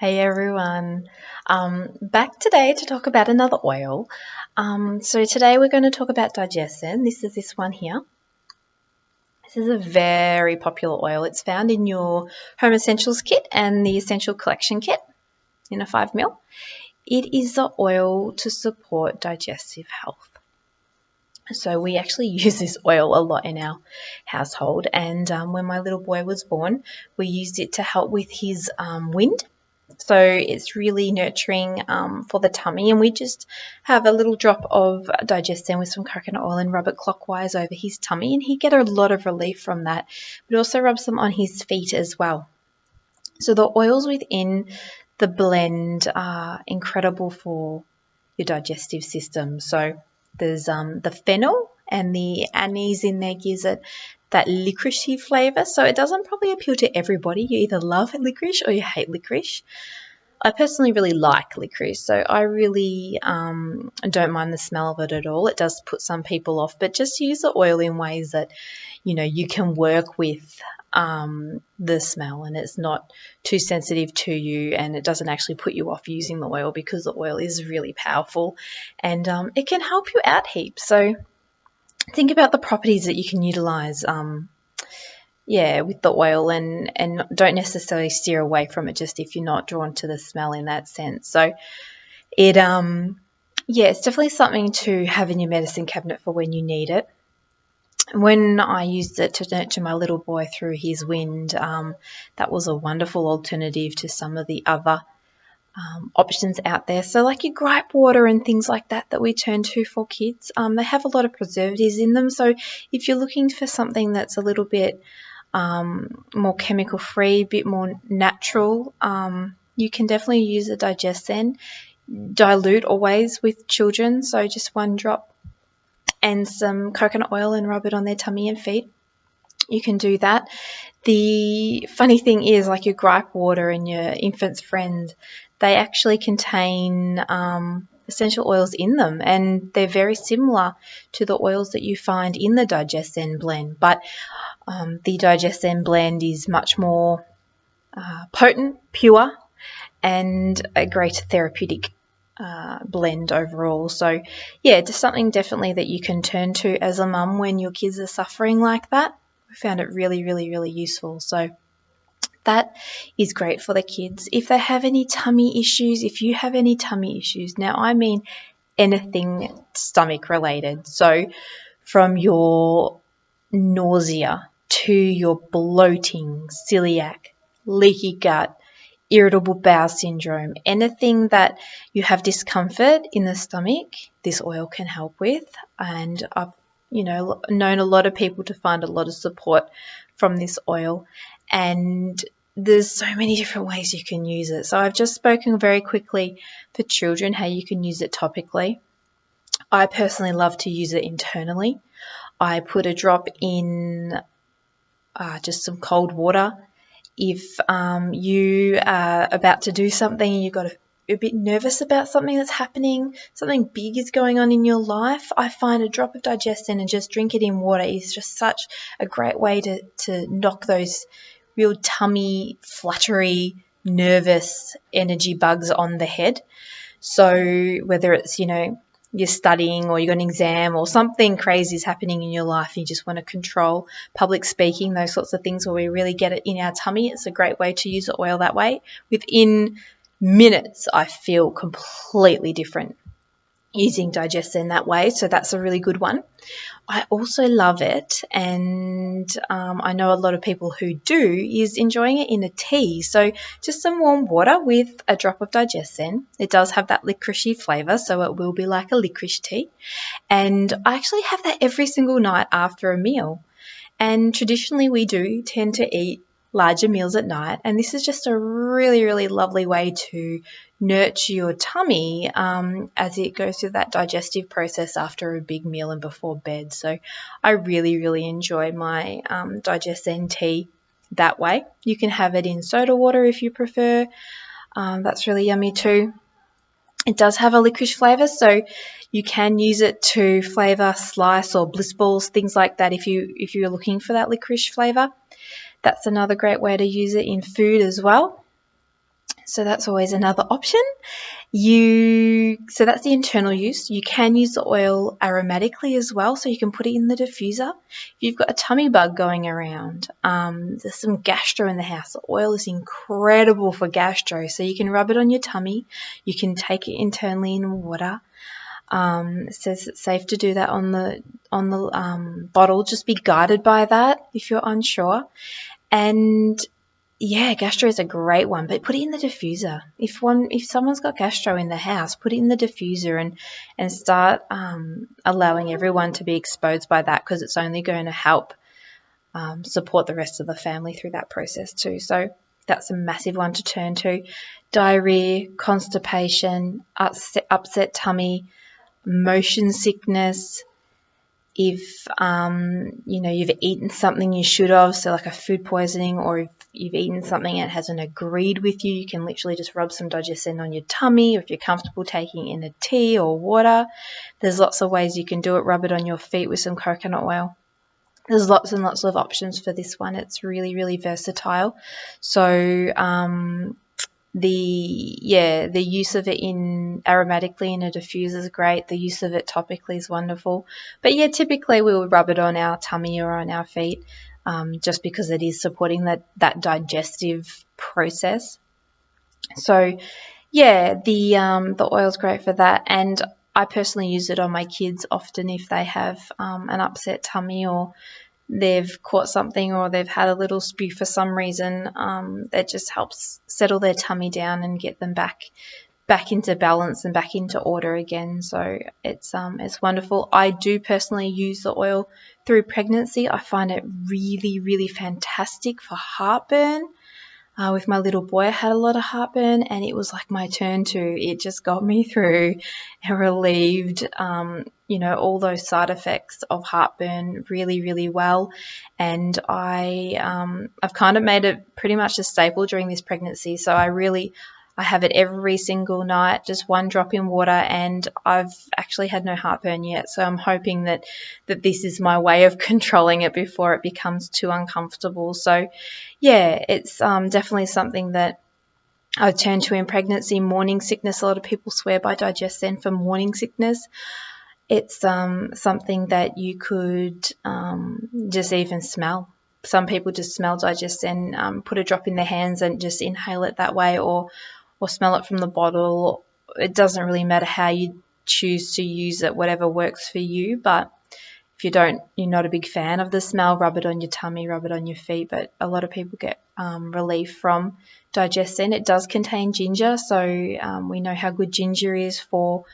Hey everyone, back today to talk about another oil. So today we're going to talk about DigestZen. This is this one here. This is a very popular oil. It's found in your Home Essentials kit and the Essential Collection kit in a 5ml. It is the oil to support digestive health. So we actually use this oil a lot in our household, and when my little boy was born, we used it to help with his wind. So it's really nurturing for the tummy, and we just have a little drop of DigestZen with some coconut oil and rub it clockwise over his tummy, and he get a lot of relief from that. But also rubs them on his feet as well. So the oils within the blend are incredible for your digestive system. So there's the fennel and the anise in there gives it that licoricey flavour. So it doesn't probably appeal to everybody. You either love licorice or you hate licorice. I personally really like licorice, so I really don't mind the smell of it at all. It does put some people off, but just use the oil in ways that, you can work with the smell and it's not too sensitive to you, and it doesn't actually put you off using the oil because the oil is really powerful and it can help you out heaps. So think about the properties that you can utilize with the oil, and don't necessarily steer away from it just if you're not drawn to the smell in that sense. So it it's definitely something to have in your medicine cabinet for when you need it. When I used it to nurture my little boy through his wind, that was a wonderful alternative to some of the other options out there. So like your gripe water and things like that we turn to for kids, they have a lot of preservatives in them. So if you're looking for something that's a little bit more chemical free, a bit more natural, you can definitely use a DigestZen. Dilute always with children, so just 1 drop and some coconut oil and rub it on their tummy and feet. You can do that. The funny thing is, like your gripe water and your infant's friend, they actually contain essential oils in them, and they're very similar to the oils that you find in the DigestZen blend, but the DigestZen blend is much more potent, pure, and a great therapeutic blend overall. So yeah, just something definitely that you can turn to as a mum when your kids are suffering like that. I found it really, really, really useful. So that is great for the kids. If they have any tummy issues, if you have any tummy issues, now I mean anything stomach related, so from your nausea to your bloating, celiac, leaky gut, irritable bowel syndrome, anything that you have discomfort in the stomach, this oil can help with. And I've known a lot of people to find a lot of support from this oil, and there's so many different ways you can use it. So I've just spoken very quickly for children how you can use it topically. I personally love to use it internally. I put a drop in just some cold water. If you are about to do something and you've got a bit nervous about something that's happening, something big is going on in your life, I find a drop of DigestZen and just drink it in water is just such a great way to knock those real tummy, fluttery, nervous energy bugs on the head. So whether it's, you're studying or you've got an exam or something crazy is happening in your life, you just want to control public speaking, those sorts of things where we really get it in our tummy, it's a great way to use the oil that way. Within minutes, I feel completely different using DigestZen that way, so that's a really good one. I also love it, and I know a lot of people who do, is enjoying it in a tea. So just some warm water with a drop of DigestZen. It does have that licoricey flavour, so it will be like a licorice tea. And I actually have that every single night after a meal. And traditionally we do tend to eat larger meals at night, and this is just a really, really lovely way to nurture your tummy as it goes through that digestive process after a big meal and before bed. So I really, really enjoy my DigestZen tea that way. You can have it in soda water if you prefer. That's really yummy too. It does have a licorice flavour, so you can use it to flavour slice or bliss balls, things like that if you're looking for that licorice flavour. That's another great way to use it in food as well. So that's always another option. So that's the internal use. You can use the oil aromatically as well, so you can put it in the diffuser. If you've got a tummy bug going around, there's some gastro in the house, the oil is incredible for gastro, so you can rub it on your tummy. You can take it internally in water. It says it's safe to do that on the bottle. Just be guided by that if you're unsure. And yeah, gastro is a great one, but put it in the diffuser. If someone's got gastro in the house, put it in the diffuser and start allowing everyone to be exposed by that, because it's only going to help support the rest of the family through that process too. So that's a massive one to turn to. Diarrhea, constipation, upset tummy, motion sickness. If you've eaten something you should have, so like a food poisoning, or if you've eaten something and it hasn't agreed with you, you can literally just rub some DigestZen on your tummy, or if you're comfortable taking in a tea or water. There's lots of ways you can do it. Rub it on your feet with some coconut oil. There's lots and lots of options for this one. It's really, really versatile. So the use of it aromatically in a diffuser is great. The use of it topically is wonderful. But yeah, typically we would rub it on our tummy or on our feet, just because it is supporting that digestive process. So yeah, the oil's great for that, and I personally use it on my kids often if they have an upset tummy, or they've caught something, or they've had a little spew for some reason. That just helps settle their tummy down and get them back into balance and back into order again. So it's wonderful. I do personally use the oil through pregnancy. I find it really, really fantastic for heartburn. With my little boy, I had a lot of heartburn, and it was like my turn to. It just got me through and relieved, all those side effects of heartburn really, really well. And I've kind of made it pretty much a staple during this pregnancy. So I have it every single night, just one drop in water, and I've actually had no heartburn yet. So I'm hoping that this is my way of controlling it before it becomes too uncomfortable. So yeah, it's definitely something that I turn to in pregnancy. Morning sickness, a lot of people swear by DigestZen for morning sickness. It's something that you could just even smell. Some people just smell DigestZen, put a drop in their hands and just inhale it that way, or smell it from the bottle. It doesn't really matter how you choose to use it, whatever works for you. But if you're not a big fan of the smell, rub it on your tummy, rub it on your feet. But a lot of people get relief from DigestZen. It does contain ginger, so we know how good ginger is for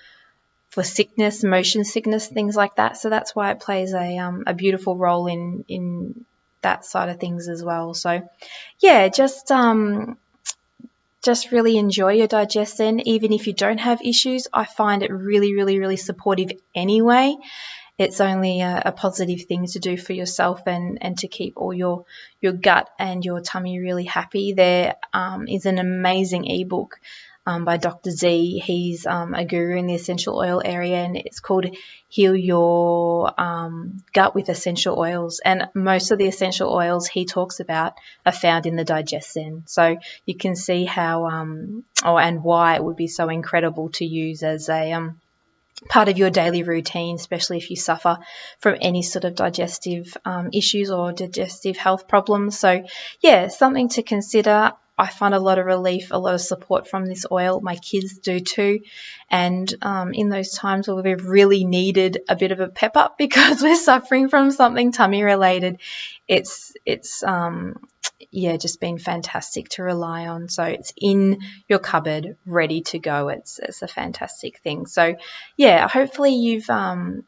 sickness, motion sickness, things like that. So that's why it plays a beautiful role in that side of things as well. So yeah, just really enjoy your DigestZen. Even if you don't have issues, I find it really, really, really supportive anyway. It's only a positive thing to do for yourself and to keep all your gut and your tummy really happy. There is an amazing ebook by Dr. Z. He's a guru in the essential oil area, and it's called Heal Your Gut with Essential Oils. And most of the essential oils he talks about are found in the DigestZen. So you can see how and why it would be so incredible to use as a part of your daily routine, especially if you suffer from any sort of digestive issues or digestive health problems. So yeah, something to consider. I find a lot of relief, a lot of support from this oil. My kids do too. And in those times where we've really needed a bit of a pep up because we're suffering from something tummy related, it's just been fantastic to rely on. So it's in your cupboard, ready to go. It's a fantastic thing. So yeah, hopefully you've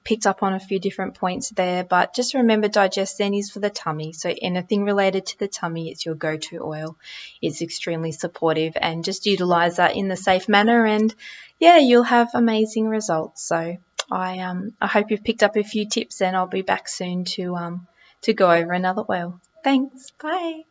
picked up on a few different points there, but just remember DigestZen is for the tummy. So anything related to the tummy, it's your go-to oil. It's extremely supportive, and just utilize that in the safe manner, and yeah, you'll have amazing results. So I hope you've picked up a few tips, and I'll be back soon to go over another oil. Thanks. Bye.